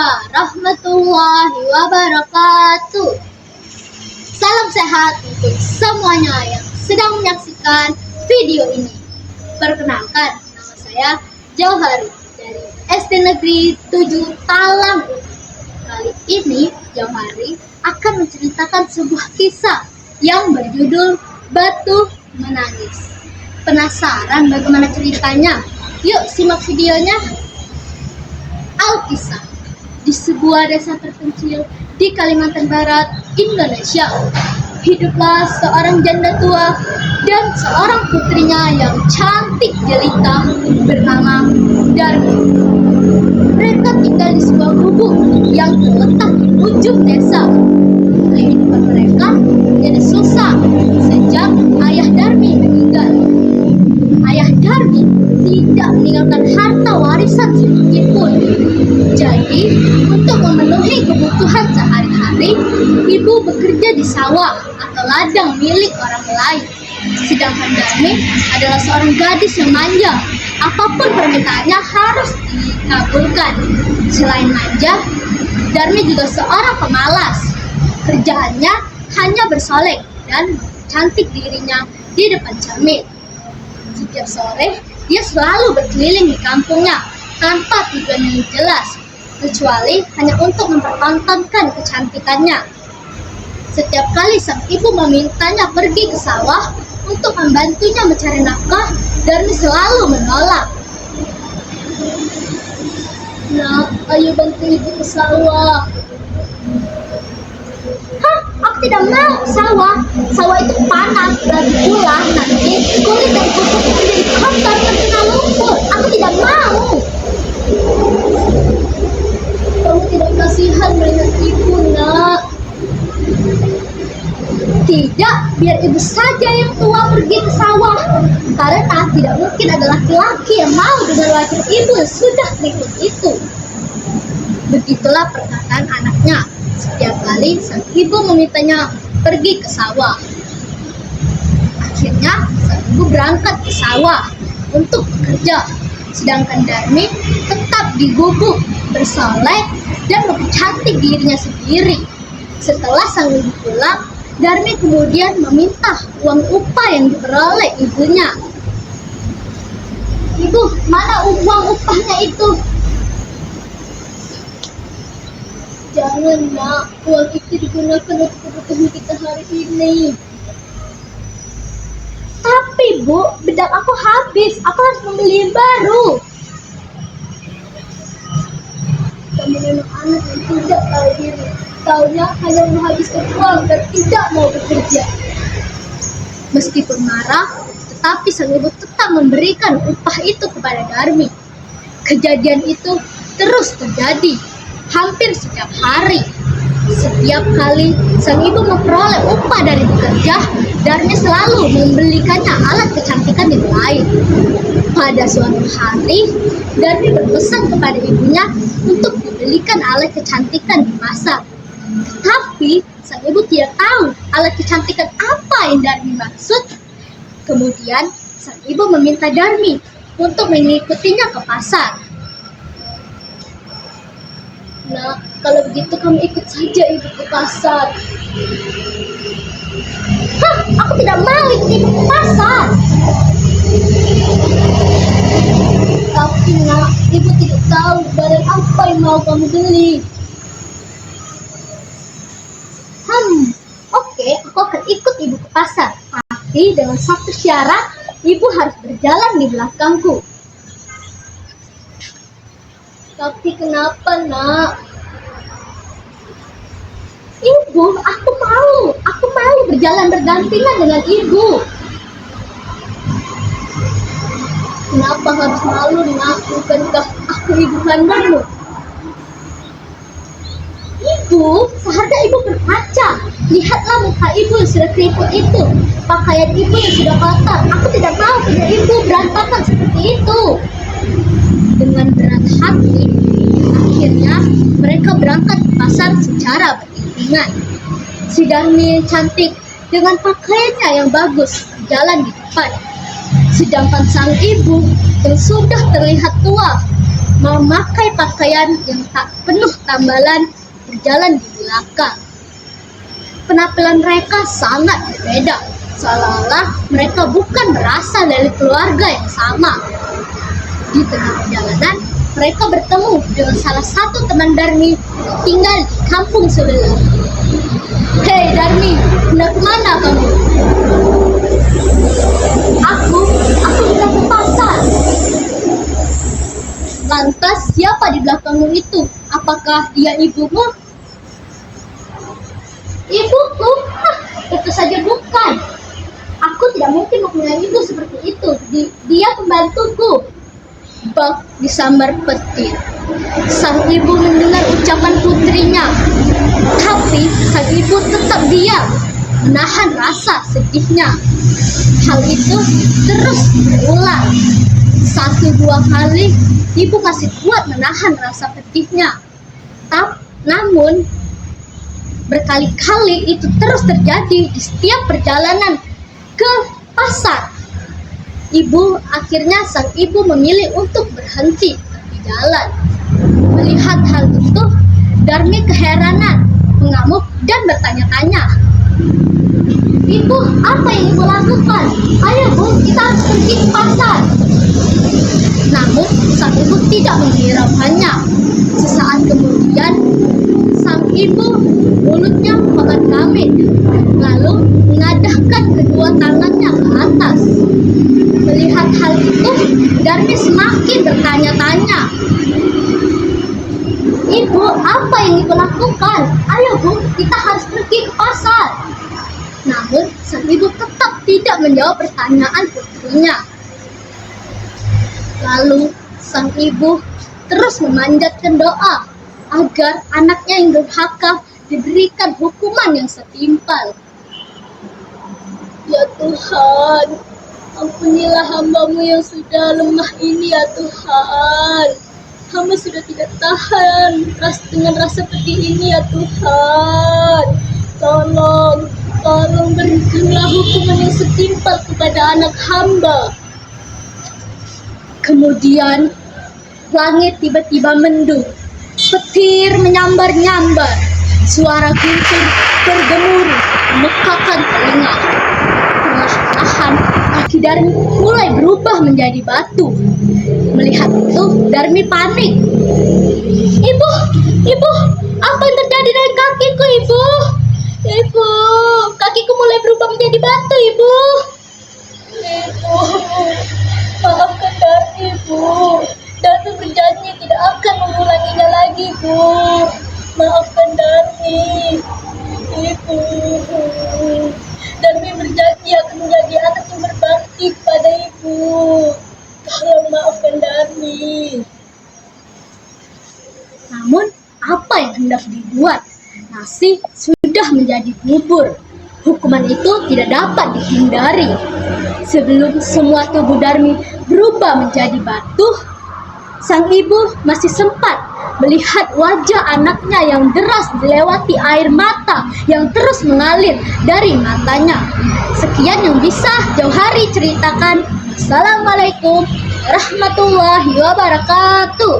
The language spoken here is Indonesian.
warahmatullahi wabarakatuh. Salam sehat untuk semuanya yang sedang menyaksikan video ini. Perkenalkan, nama saya Jauhari dari SD Negeri 7 Talang. Kali ini Jauhari akan menceritakan sebuah kisah yang berjudul Batu Menangis. Penasaran bagaimana ceritanya? Yuk simak videonya. Alkisah. Di sebuah desa terpencil di Kalimantan Barat, Indonesia, hiduplah seorang janda tua dan seorang putrinya yang cantik jelita bernama Darmi. Mereka tinggal di sebuah gubuk yang terletak di ujung desa. Kehidupan mereka menjadi susah sejak ayah Darmi meninggal. Ayah Darmi tidak meninggalkan harta warisan sedikit pun. Jadi, untuk memenuhi kebutuhan sehari-hari, ibu bekerja di sawah atau ladang milik orang lain. Sedangkan Darmi adalah seorang gadis yang manja. Apapun permintaannya harus dikabulkan. Selain manja, Darmi juga seorang pemalas. Kerjaannya hanya bersolek dan cantik dirinya di depan cermin. Setiap sore, dia selalu berkeliling di kampungnya tanpa tujuan yang jelas, kecuali hanya untuk mempertontonkan kecantikannya. Setiap kali sang ibu memintanya pergi ke sawah untuk membantunya mencari nafkah, Darmi selalu menolak. "Nak, ayo bantu ibu ke sawah." "Hah, aku tidak mau ke sawah. Sawah itu panas, lagi pula nanti kulit dan kuku menjadi kotor terkena lumpur. Aku tidak mau." "Kamu tidak kasihan melihat ibu, Nak?" "Tidak, biar ibu saja yang tua pergi ke sawah. Karena tidak mungkin ada laki-laki yang mau dengan wajah ibu yang sudah keriput itu." Begitulah perkataan anaknya setiap kali sang ibu memintanya pergi ke sawah. Akhirnya sang ibu berangkat ke sawah untuk bekerja, sedangkan Darmi tetap di gubuk bersolek dan mempercantik dirinya sendiri. Setelah sang ibu pulang, Darmi kemudian meminta uang upah yang diperoleh ibunya. "Ibu, mana uang upahnya itu?" "Jangan, Nak, uang itu digunakan untuk kebutuhan kita hari ini." "Tapi Bu, bedak aku habis, aku harus membeli yang baru." "Kamu memang anak yang tidak tahu diri. Taunya hanya menghabiskan uang dan tidak mau bekerja." Meskipun marah, tetapi sang ibu tetap memberikan upah itu kepada Darmi. Kejadian itu terus terjadi hampir setiap hari. Setiap kali sang ibu memperoleh upah dari bekerja, Darmi selalu membelikannya alat kecantikan yang lain. Pada suatu hari, Darmi berpesan kepada ibunya untuk dibelikan alat kecantikan di pasar. Tetapi sang ibu tidak tahu alat kecantikan apa yang Darmi maksud. Kemudian sang ibu meminta Darmi untuk mengikutinya ke pasar. "Nak, kalau begitu kamu ikut saja ibu ke pasar." "Hah, aku tidak mau ikut ibu ke pasar." "Tapi Nak, ibu tidak tahu barang apa yang mau kamu beli." Oke, aku akan ikut ibu ke pasar. Tapi dengan satu syarat, ibu harus berjalan di belakangku." "Tapi kenapa, Nak?" "Ibu, aku mau berjalan berdampingan dengan ibu." "Kenapa harus malu, Nak? Bukankah aku ibu kandungmu?" "Ibu, seharga ibu berkaca. Lihatlah muka ibu yang sudah keriput itu, pakaian ibu yang sudah kotor. Aku tidak mau punya ibu berantakan seperti itu." Dengan berat hati, akhirnya mereka berangkat ke pasar secara beriringan. Si Darmi yang cantik dengan pakaiannya yang bagus berjalan di depan, sedangkan sang ibu yang sudah terlihat tua memakai pakaian yang tak penuh tambalan berjalan di belakang. Penampilan mereka sangat berbeda, seolah-olah mereka bukan berasal dari keluarga yang sama. Di tengah perjalanan, mereka bertemu dengan salah satu teman Darmi yang tinggal di kampung sebelah. "Hei Darmi, hendak kemana kamu?" Aku hendak ke pasar." "Lantas siapa di belakangmu itu? Apakah dia ibumu?" "Ibuku? Tentu saja bukan. Aku tidak mungkin mempunyai ibu seperti itu. Dia pembantuku." Bak disambar petir. Sang ibu mendengar ucapan putrinya, tapi sang ibu tetap diam, menahan rasa sedihnya. Hal itu terus berulang. 1-2 kali ibu masih kuat menahan rasa pedihnya. Namun berkali-kali itu terus terjadi di setiap perjalanan ke pasar. Akhirnya sang ibu memilih untuk berhenti di jalan. Melihat hal itu, Darmi keheranan, mengamuk dan bertanya-tanya, "Ibu, apa yang ibu lakukan? Ayo bu, kita harus pergi ke pasar." Namun sang ibu tidak menghiraukannya. Sesaat kemudian, sang ibu mulutnya mengamit, lalu mengadahkan kedua tangannya ke atas. Melihat hal itu, Darmi semakin bertanya-tanya, "Ibu, apa yang ibu lakukan? Ayo bu, kita harus pergi ke pasar." Namun sang ibu tetap tidak menjawab pertanyaan putrinya. Lalu sang ibu terus memanjatkan doa agar anaknya yang durhaka diberikan hukuman yang setimpal. "Ya Tuhan, ampunilah hamba-Mu yang sudah lemah ini ya Tuhan. Hamba sudah tidak tahan dengan rasa pedih ini ya Tuhan. Tolong berikanlah hukuman yang setimpal kepada anak hamba." Kemudian langit tiba-tiba mendung, petir menyambar-nyambar, suara guntur bergemuruh memekakan telinga. Perlahan-lahan kaki Darmi mulai berubah menjadi batu. Melihat itu, Darmi panik. Ibu, apa yang terjadi dengan kakiku, Ibu? Ibu, kakiku mulai berubah menjadi batu, Ibu. Ibu, maafkan Darmi, Ibu. Darmi berjanji tidak akan mengulanginya lagi, Bu. Maafkan Darmi, Ibu. Darmi berjanji akan menjadi anak yang berbakti kepada Ibu. Tolong maafkan Darmi. Namun, apa yang hendak dibuat? Nasi sudah menjadi bubur. Hukuman itu tidak dapat dihindari. Sebelum semua tubuh Darmi berubah menjadi batu, sang ibu masih sempat melihat wajah anaknya yang deras dilewati air mata yang terus mengalir dari matanya. Sekian yang bisa Jauhari ceritakan. Assalamualaikum warahmatullahi wabarakatuh.